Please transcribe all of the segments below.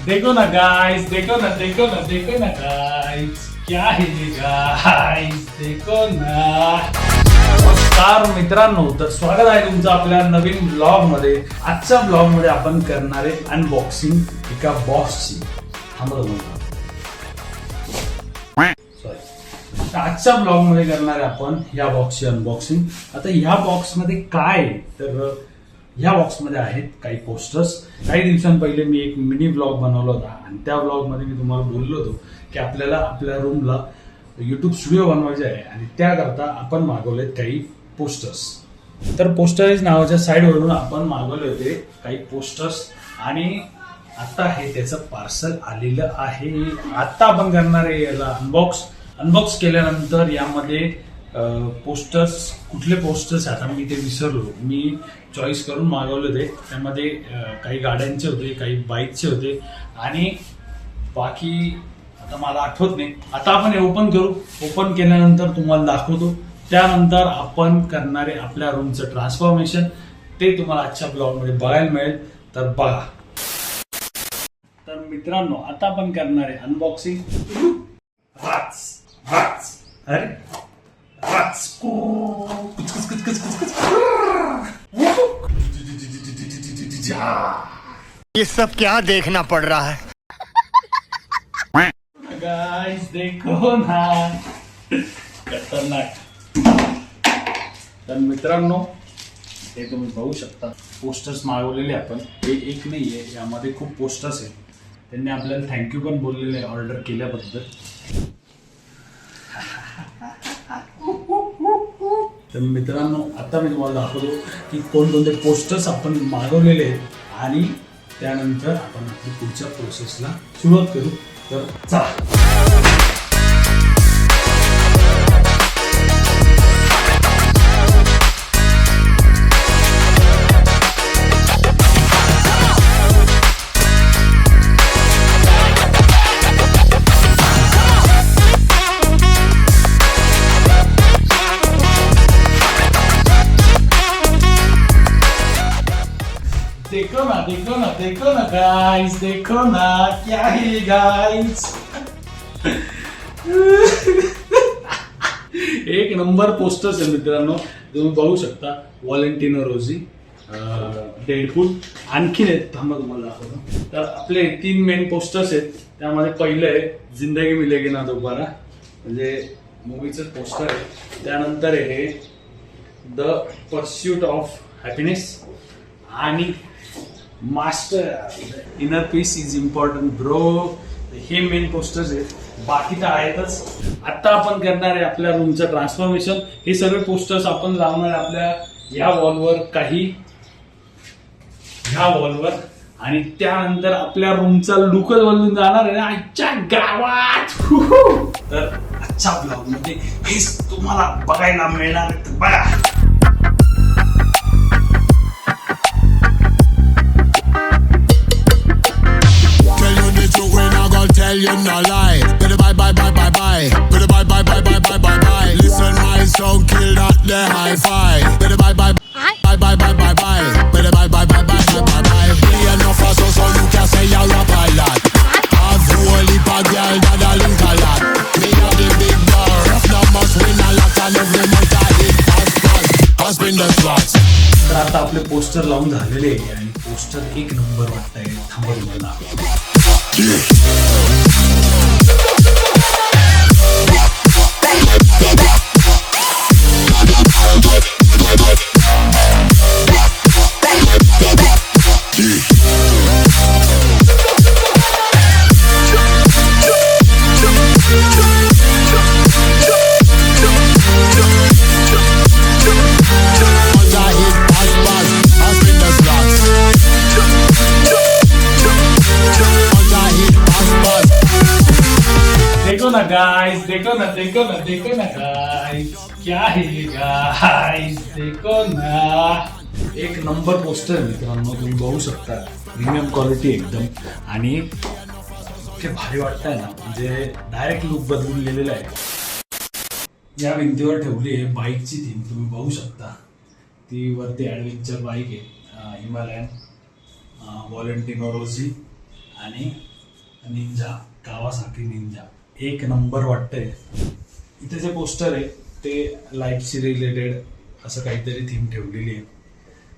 देखो ना गाइस, देखो ना, देखो ना, देखो ना गाइस, क्या है ये गाइस, देखो ना. नमस्कार मित्रांनो, तर स्वागत आहे तुमचं आपल्या नवीन ब्लॉग मध्ये. आजच्या ब्लॉग मध्ये आपण करणार आहे अनबॉक्सिंग एका बॉक्सची. आजच्या ब्लॉग मध्ये करणार आहे आपण या बॉक्सची अनबॉक्सिंग. आता ह्या बॉक्स मध्ये काय आहे, तर ह्या बॉक्स मध्ये आहेत काही पोस्टर्स. काही दिवसांपहिले मी एक मिनी ब्लॉग बनवला होता आणि त्या ब्लॉग मध्ये मी तुम्हाला बोललो होतो की आपल्याला आपल्या रूमला युट्यूब स्टुडिओ बनवायचा आहे आणि त्याकरता आपण मागवलेत काही पोस्टर्स. तर पोस्टर्स नावाच्या साईडवरून आपण मागवले होते काही पोस्टर्स आणि आता हे त्याचं पार्सल आलेलं आहे. आता आपण करणार आहे याला अनबॉक्स केल्यानंतर यामध्ये पोस्टर्स, कुठले पोस्टर्स आता मी ते विसरलो. मी चॉईस करून मागवले होते. त्यामध्ये काही गाड्यांचे होते, काही बाईकचे होते आणि बाकी आता मला आठवत नाही. आता आपण हे ओपन करू. ओपन केल्यानंतर तुम्हाला दाखवतो. त्यानंतर आपण करणारे आपल्या रूमचं ट्रान्सफॉर्मेशन, ते तुम्हाला आजच्या ब्लॉगमध्ये बघायला मिळेल. तर बघा. तर मित्रांनो, आता आपण करणार आहे अनबॉक्सिंग. अरे ये सब क्या देखना पड़ रहा है. गाइस देखो ना, खतरनाक. तर मित्रांनो, हे तुम्ही बघू शकता पोस्टर्स मागवलेले आपण. हे एक नाहीये, यामध्ये खूप पोस्टर्स आहेत. त्यांनी आपल्याला थँक्यू पण बोललेले आहे ऑर्डर केल्याबद्दल. तर मित्रांनो, आता मी तुम्हाला दाखवतो की कोणकोणते पोस्टर्स आपण मागवलेले आहेत आणि त्यानंतर आपण आपली पुढच्या प्रोसेसला सुरुवात करू. तर चला. देखो ना, देखो ना, देखो ना गाइस, देखो ना, क्या है गाइस. एक नंबर पोस्टर्स आहे मित्रांनो, तुम्ही बघू शकता. वॉलेंटिनो रोझी, डेडपूल, आणखीन आहेत. थांबा तुम्हाला दाखवतो. तर आपले 3 मेन पोस्टर्स आहेत. त्यामध्ये पहिलं आहे जिंदगी मिलेगी ना दोबारा, म्हणजे मूवीचं पोस्टर आहे. त्यानंतर आहे द परस्यूट ऑफ हॅपीनेस आणि master inner peace is important bro. हे मेन पोस्टर्स आहेत. बाकी तर आहेतच. आता आपण करणार आहे आपल्या रूमचं ट्रान्सफॉर्मेशन. हे सगळे पोस्टर्स आपण लावणार आपल्या ह्या वॉलवर, काही ह्या वॉलवर, आणि त्यानंतर आपल्या रूमचा लुकच बदलून जाणार आहे आजच्या गावात. तर आजच्या ब्लॉग मध्ये हेच तुम्हाला बघायला मिळणार आहे. तर बघा. Tell you no lie. Better bye bye bye bye bye. Better bye bye bye bye bye bye bye. Listen my song, kill that the high five. Better bye bye bye bye bye bye bye. Better bye bye bye bye bye bye bye. Play enough of so you can say you're a pilot. Have whole heap of girl that a link a lot. Me have the big bar, rough numbers win a lot and every month I hit fast. I spin the slots. तर आता आपले poster लावून झालेले आहे आणि poster एक number वाटतंय. थांबा तुम्हाला. देखो ना गाइस, देखो ना, देखो ना, देखो ना गाइस, क्या है ये गाइस, देखो ना. एक नंबर पोस्टर आहे मित्रांनो, तुम्ही बघू शकता. प्रीमियम क्वालिटी एकदम आणि इतके भारी वाटतंय ना, म्हणजे डायरेक्ट लुक बदलून गेलेला आहे. या भिंतीवर ठेवली आहे बाईकची थीम, तुम्ही बघू शकता. ती वरती ॲडव्हेंचर बाईक आहे, हिमालयन, वॉलेंटिनो रोझी आणि निंजा, कावासाकी निंजा एक नंबर वाटतंय. इथे जे पोस्टर आहे ते लाईफशी रिलेटेड असं काहीतरी थीम ठेवलेली आहे.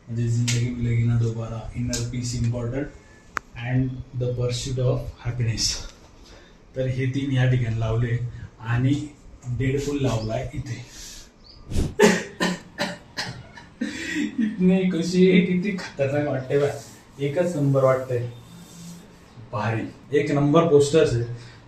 म्हणजे जिंदगी मिलेगी ना दोबारा, inner peace important and the pursuit of happiness. तर हे 3 या ठिकाणी लावले आणि डेडपूल लावलाय इथे. इतने कशी किती खतरनाक वाटते बा. एकच नंबर वाटतंय. भारी एक नंबर पोस्टर्स आहे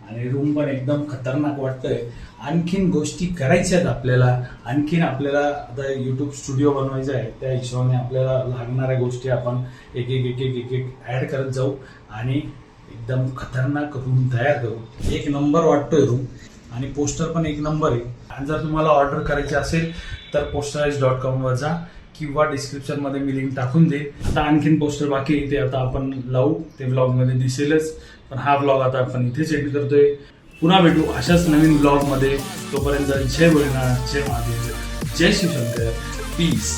आणि रूम पण एकदम खतरनाक वाटतंय. आणखीन गोष्टी करायच्या आहेत आपल्याला. आणखीन आपल्याला आता युट्यूब स्टुडिओ बनवायचा आहे. त्या हिशोबाने आपल्याला लागणाऱ्या गोष्टी आपण एक एक ऍड करत जाऊ आणि एकदम खतरनाक रूम तयार करू. एक नंबर वाटतोय रूम आणि पोस्टर पण एक नंबर आहे. आणि जर तुम्हाला ऑर्डर करायची असेल तर posterize.com वर जा किंवा डिस्क्रिप्शन मध्ये मी लिंक टाकून दे. आता आणखीन पोस्टर बाकी आहे ते आता आपण लावू, ते ब्लॉग मध्ये दिसेलच. पण हा ब्लॉग आता आपण इथेच एंड करतोय. पुन्हा भेटू अशाच नवीन ब्लॉग मध्ये. तोपर्यंत जय भोलेनाथ, जय महादेव, जय शिवशंकर, पीस.